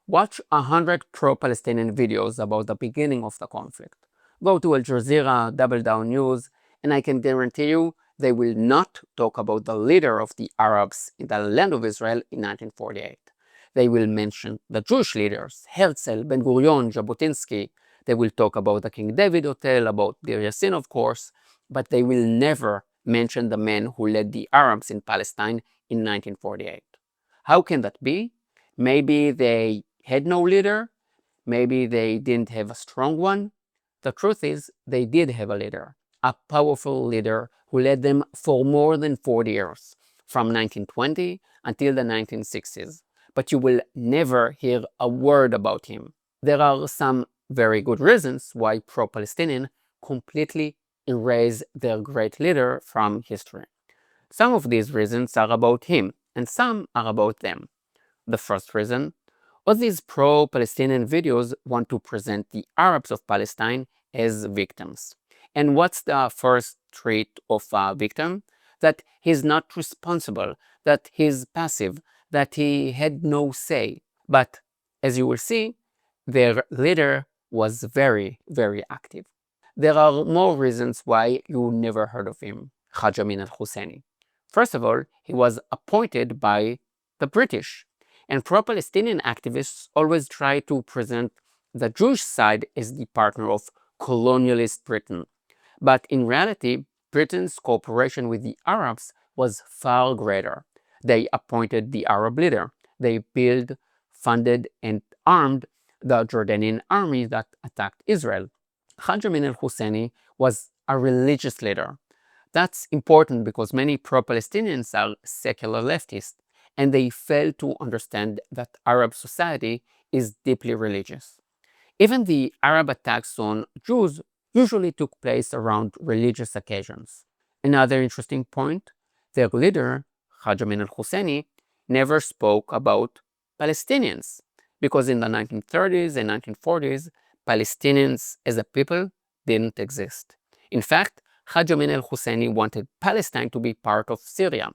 Watch 100 pro-Palestinian videos about the beginning of the conflict. Go to Al Jazeera, Double Down News, and I can guarantee you they will not talk about the leader of the Arabs in the land of Israel in 1948. They will mention the Jewish leaders, Herzl, Ben-Gurion, Jabotinsky. They will talk about the King David Hotel, about Deir Yassin, of course, but they will never mention the man who led the Arabs in Palestine in 1948. How can that be? Maybe they had no leader. Maybe they didn't have a strong one. The truth is, they did have a leader, a powerful leader who led them for more than 40 years, from 1920 until the 1960s. But you will never hear a word about him. There are some very good reasons why pro-Palestinian completely erase their great leader from history. Some of these reasons are about him, and some are about them. The first reason: all these pro-Palestinian videos want to present the Arabs of Palestine as victims. And what's the first trait of a victim? That he's not responsible, that he's passive, that he had no say. But as you will see, their leader was very, very active. There are more reasons why you never heard of him, Haj Amin al-Husseini. First of all, he was appointed by the British. And pro-Palestinian activists always try to present the Jewish side as the partner of colonialist Britain. But in reality, Britain's cooperation with the Arabs was far greater. They appointed the Arab leader. They built, funded, and armed the Jordanian army that attacked Israel. Haj Amin al-Husseini was a religious leader. That's important because many pro-Palestinians are secular leftists, and they fail to understand that Arab society is deeply religious. Even the Arab attacks on Jews usually took place around religious occasions. Another interesting point: their leader, Haj Amin al-Husseini, never spoke about Palestinians, because in the 1930s and 1940s, Palestinians as a people didn't exist. In fact, Haj Amin al-Husseini wanted Palestine to be part of Syria.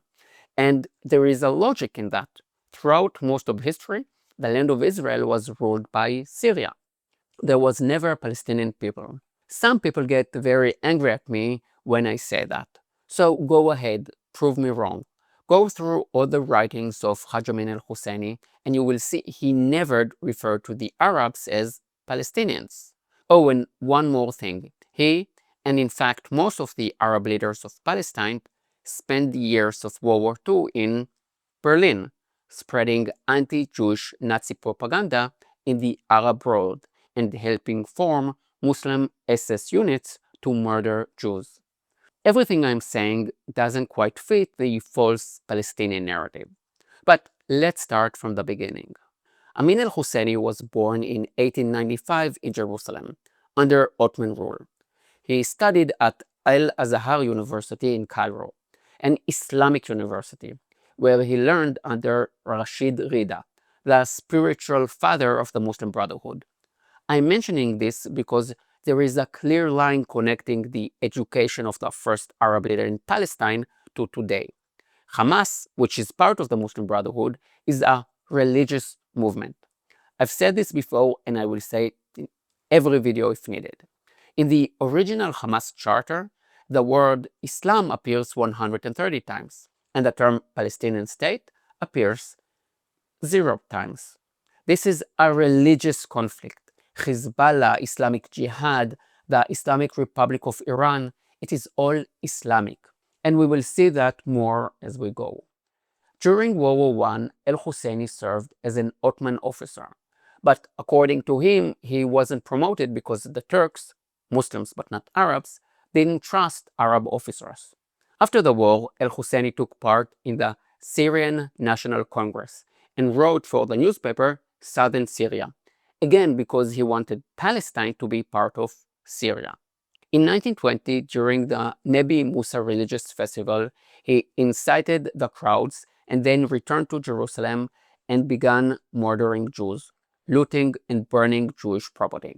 And there is a logic in that. Throughout most of history, the land of Israel was ruled by Syria. There was never a Palestinian people. Some people get very angry at me when I say that. So go ahead, prove me wrong. Go through all the writings of Haj Amin al-Husseini and you will see he never referred to the Arabs as Palestinians. Oh, and one more thing. He, and in fact most of the Arab leaders of Palestine, spent the years of World War II in Berlin, spreading anti-Jewish Nazi propaganda in the Arab world and helping form Muslim SS units to murder Jews. Everything I'm saying doesn't quite fit the false Palestinian narrative. But let's start from the beginning. Amin al-Husseini was born in 1895 in Jerusalem, under Ottoman rule. He studied at Al-Azhar University in Cairo, an Islamic university, where he learned under Rashid Rida, the spiritual father of the Muslim Brotherhood. I'm mentioning this because there is a clear line connecting the education of the first Arab leader in Palestine to today. Hamas, which is part of the Muslim Brotherhood, is a religious movement. I've said this before and I will say it in every video if needed. In the original Hamas charter, the word Islam appears 130 times, and the term Palestinian state appears 0 times. This is a religious conflict. Hezbollah, Islamic Jihad, the Islamic Republic of Iran, it is all Islamic. And we will see that more as we go. During World War I, al-Husseini served as an Ottoman officer. But according to him, he wasn't promoted because the Turks, Muslims but not Arabs, didn't trust Arab officers. After the war, al-Husseini took part in the Syrian National Congress and wrote for the newspaper Southern Syria, again because he wanted Palestine to be part of Syria. In 1920, during the Nebi Musa religious festival, he incited the crowds and then returned to Jerusalem and began murdering Jews, looting and burning Jewish property.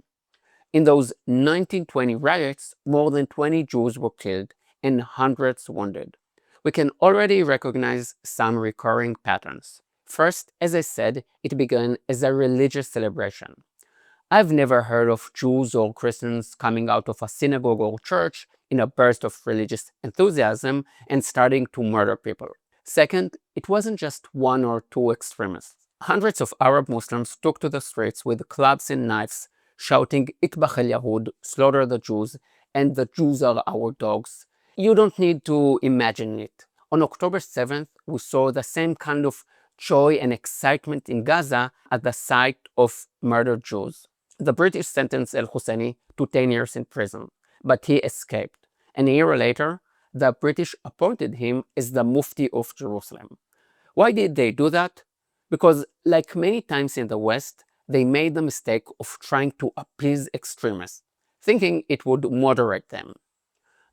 In those 1920 riots, more than 20 Jews were killed and hundreds wounded. We can already recognize some recurring patterns. First, as I said, it began as a religious celebration. I've never heard of Jews or Christians coming out of a synagogue or church in a burst of religious enthusiasm and starting to murder people. Second, it wasn't just one or two extremists. Hundreds of Arab Muslims took to the streets with clubs and knives, shouting "Itbach el Yahud," slaughter the Jews, and the Jews are our dogs. You don't need to imagine it. On October 7th, we saw the same kind of joy and excitement in Gaza at the sight of murdered Jews. The British sentenced al-Husseini to 10 years in prison, but he escaped. And a year later, the British appointed him as the Mufti of Jerusalem. Why did they do that? Because, like many times in the West, they made the mistake of trying to appease extremists, thinking it would moderate them.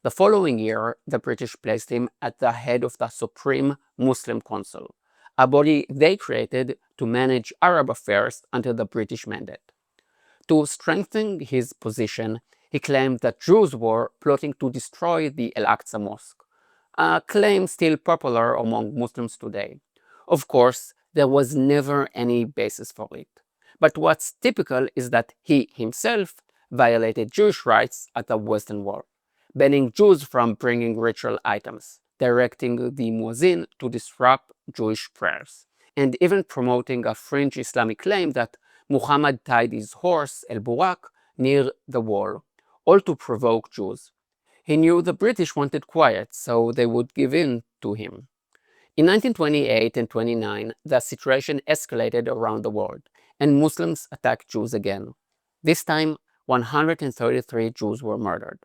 The following year, the British placed him at the head of the Supreme Muslim Council, a body they created to manage Arab affairs under the British mandate. To strengthen his position, he claimed that Jews were plotting to destroy the Al-Aqsa Mosque, a claim still popular among Muslims today. Of course, there was never any basis for it. But what's typical is that he himself violated Jewish rights at the Western Wall, banning Jews from bringing ritual items, directing the muezzin to disrupt Jewish prayers, and even promoting a fringe Islamic claim that Muhammad tied his horse, El-Burak, near the wall, all to provoke Jews. He knew the British wanted quiet, so they would give in to him. In 1928 and 29, the situation escalated around the world, and Muslims attacked Jews again. This time, 133 Jews were murdered.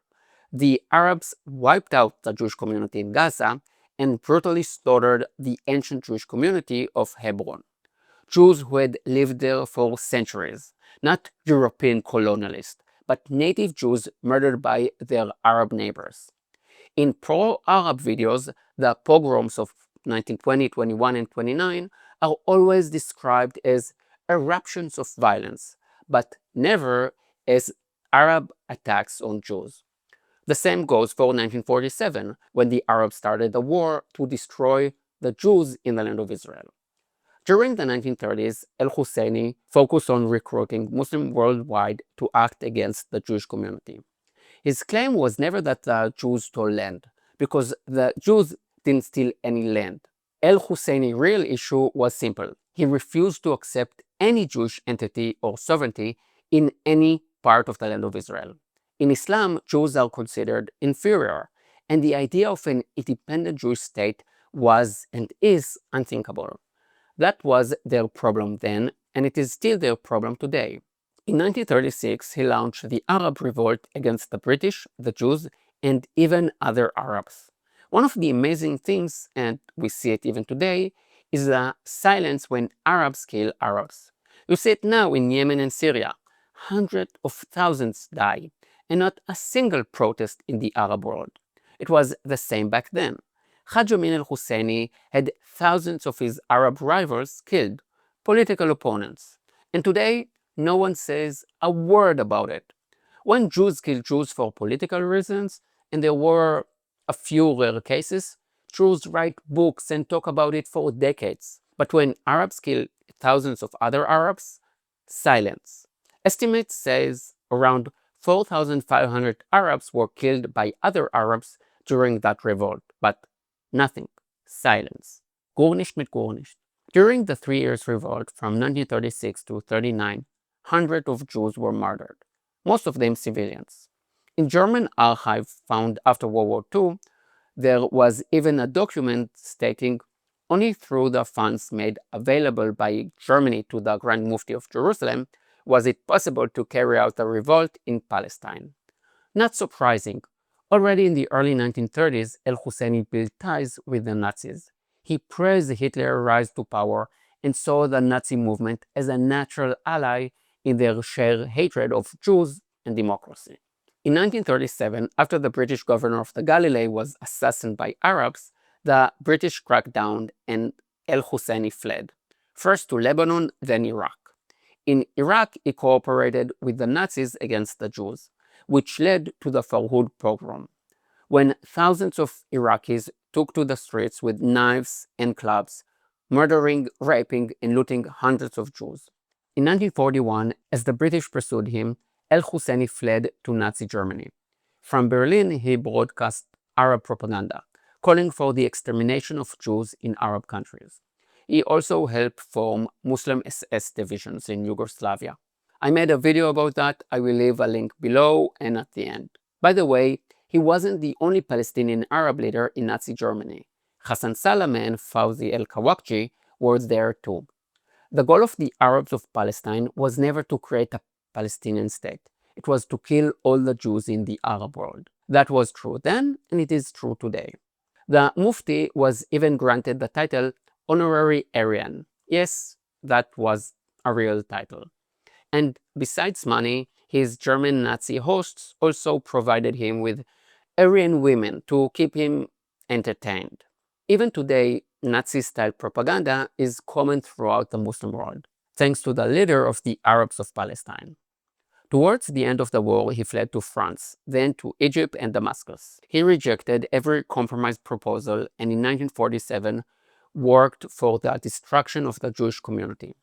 The Arabs wiped out the Jewish community in Gaza and brutally slaughtered the ancient Jewish community of Hebron. Jews who had lived there for centuries, not European colonialists, but native Jews murdered by their Arab neighbors. In pro-Arab videos, the pogroms of 1920, 21, and 29 are always described as eruptions of violence, but never as Arab attacks on Jews. The same goes for 1947, when the Arabs started a war to destroy the Jews in the land of Israel. During the 1930s, al-Husseini focused on recruiting Muslims worldwide to act against the Jewish community. His claim was never that the Jews stole land, because the Jews didn't steal any land. Al-Husseini's real issue was simple. He refused to accept any Jewish entity or sovereignty in any part of the land of Israel. In Islam, Jews are considered inferior, and the idea of an independent Jewish state was and is unthinkable. That was their problem then, and it is still their problem today. In 1936, he launched the Arab Revolt against the British, the Jews, and even other Arabs. One of the amazing things, and we see it even today, is the silence when Arabs kill Arabs. You see it now in Yemen and Syria. Hundreds of thousands die, and not a single protest in the Arab world. It was the same back then. Haj Amin al-Husseini had thousands of his Arab rivals killed, political opponents. And today, no one says a word about it. When Jews kill Jews for political reasons, and there were a few rare cases, Jews write books and talk about it for decades. But when Arabs kill thousands of other Arabs, silence. Estimates says around 4,500 Arabs were killed by other Arabs during that revolt, but nothing. Silence. Gurnisht mit Gurnisht. During the 3 Years' Revolt from 1936 to 39, hundreds of Jews were murdered, most of them civilians. In German archives found after World War II, there was even a document stating only through the funds made available by Germany to the Grand Mufti of Jerusalem was it possible to carry out a revolt in Palestine. Not surprising. Already in the early 1930s, al-Husseini built ties with the Nazis. He praised Hitler's rise to power and saw the Nazi movement as a natural ally in their shared hatred of Jews and democracy. In 1937, after the British governor of the Galilee was assassinated by Arabs, the British cracked down and al-Husseini fled, first to Lebanon, then Iraq. In Iraq, he cooperated with the Nazis against the Jews, which led to the Farhud pogrom, when thousands of Iraqis took to the streets with knives and clubs, murdering, raping, and looting hundreds of Jews. In 1941, as the British pursued him, al-Husseini fled to Nazi Germany. From Berlin, he broadcast Arab propaganda, calling for the extermination of Jews in Arab countries. He also helped form Muslim SS divisions in Yugoslavia. I made a video about that. I will leave a link below and at the end. By the way, he wasn't the only Palestinian Arab leader in Nazi Germany. Hassan Salameh and Fawzi el-Kawakji were there too. The goal of the Arabs of Palestine was never to create a Palestinian state. It was to kill all the Jews in the Arab world. That was true then, and it is true today. The Mufti was even granted the title Honorary Aryan. Yes, that was a real title. And besides money, his German Nazi hosts also provided him with Aryan women to keep him entertained. Even today, Nazi-style propaganda is common throughout the Muslim world, thanks to the leader of the Arabs of Palestine. Towards the end of the war, he fled to France, then to Egypt and Damascus. He rejected every compromise proposal and in 1947 worked for the destruction of the Jewish community.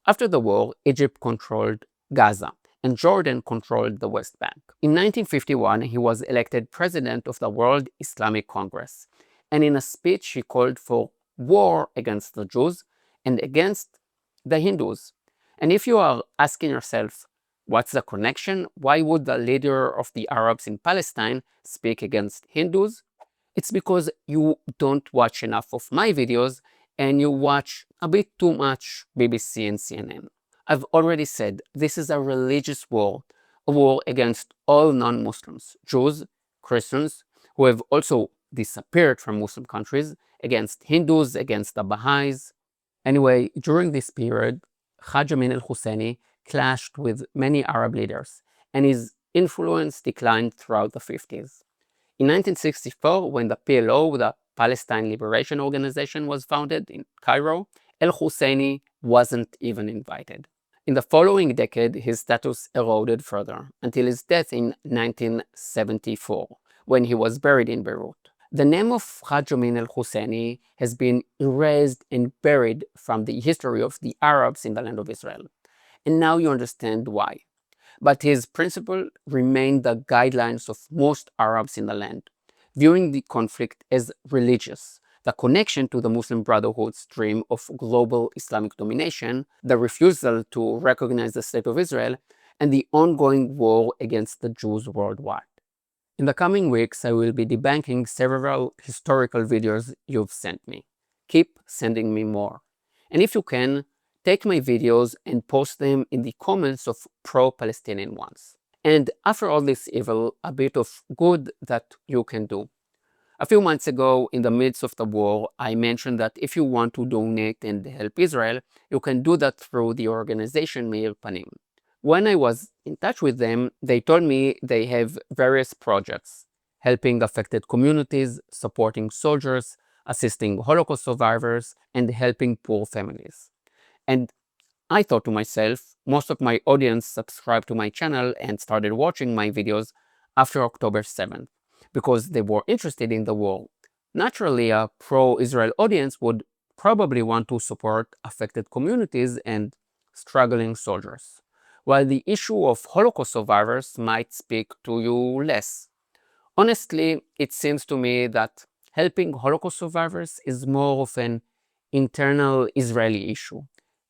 After the war, Egypt controlled Gaza and Jordan controlled the West Bank. In 1951, he was elected president of the World Islamic Congress, and in a speech he called for war against the Jews and against the Hindus. And if you are asking yourself, what's the connection? Why would the leader of the Arabs in Palestine speak against Hindus? It's because you don't watch enough of my videos and you watch a bit too much BBC and CNN. I've already said this is a religious war, a war against all non-Muslims, Jews, Christians, who have also disappeared from Muslim countries, against Hindus, against the Baha'is. Anyway, during this period, Haj Amin al-Husseini clashed with many Arab leaders, and his influence declined throughout the 50s. In 1964, when the PLO, the Palestine Liberation Organization, was founded in Cairo, al-Husseini wasn't even invited. In the following decade, his status eroded further, until his death in 1974, when he was buried in Beirut. The name of Haj Amin al-Husseini has been erased and buried from the history of the Arabs in the land of Israel. And now you understand why. But his principle remained the guidelines of most Arabs in the land, viewing the conflict as religious, the connection to the Muslim Brotherhood's dream of global Islamic domination, the refusal to recognize the State of Israel, and the ongoing war against the Jews worldwide. In the coming weeks, I will be debunking several historical videos you've sent me. Keep sending me more. And if you can, take my videos and post them in the comments of pro-Palestinian ones. And after all this evil, a bit of good that you can do. A few months ago, in the midst of the war, I mentioned that if you want to donate and help Israel, you can do that through the organization Meir Panim. When I was in touch with them, they told me they have various projects, helping affected communities, supporting soldiers, assisting Holocaust survivors, and helping poor families. And I thought to myself, most of my audience subscribed to my channel and started watching my videos after October 7th, because they were interested in the war. Naturally, a pro-Israel audience would probably want to support affected communities and struggling soldiers, while the issue of Holocaust survivors might speak to you less. Honestly, it seems to me that helping Holocaust survivors is more of an internal Israeli issue,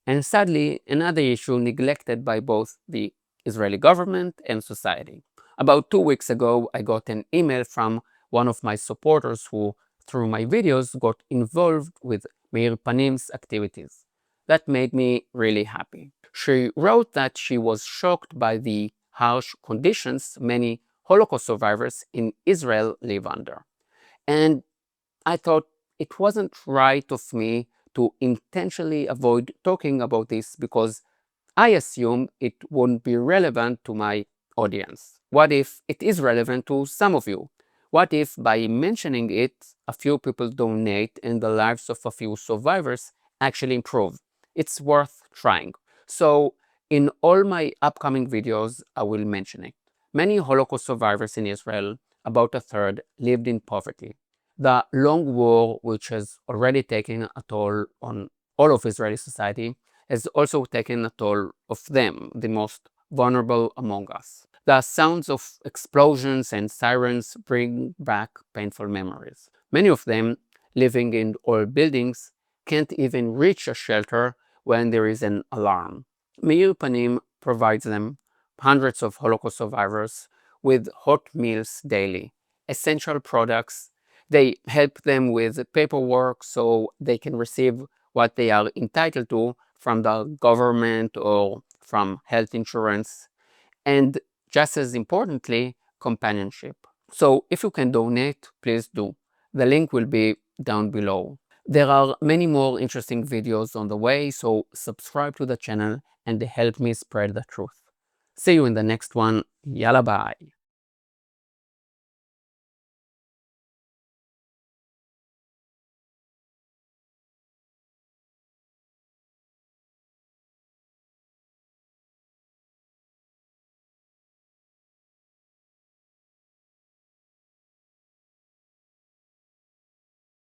and sadly, another issue neglected by both the Israeli government and society. About 2 weeks ago, I got an email from one of my supporters who, through my videos, got involved with Meir Panim's activities. That made me really happy. She wrote that she was shocked by the harsh conditions many Holocaust survivors in Israel live under. And I thought it wasn't right of me to intentionally avoid talking about this because I assume it won't be relevant to my audience. What if it is relevant to some of you? What if by mentioning it, a few people donate and the lives of a few survivors actually improve? It's worth trying. So in all my upcoming videos, I will mention it. Many Holocaust survivors in Israel, about a third, lived in poverty. The long war, which has already taken a toll on all of Israeli society, has also taken a toll of them, the most vulnerable among us. The sounds of explosions and sirens bring back painful memories. Many of them, living in old buildings, can't even reach a shelter when there is an alarm. Meir Panim provides them, hundreds of Holocaust survivors, with hot meals daily, essential products. They help them with paperwork so they can receive what they are entitled to from the government or from health insurance, and just as importantly, companionship. So if you can donate, please do. The link will be down below. There are many more interesting videos on the way, so subscribe to the channel and help me spread the truth. See you in the next one. Yalla bye.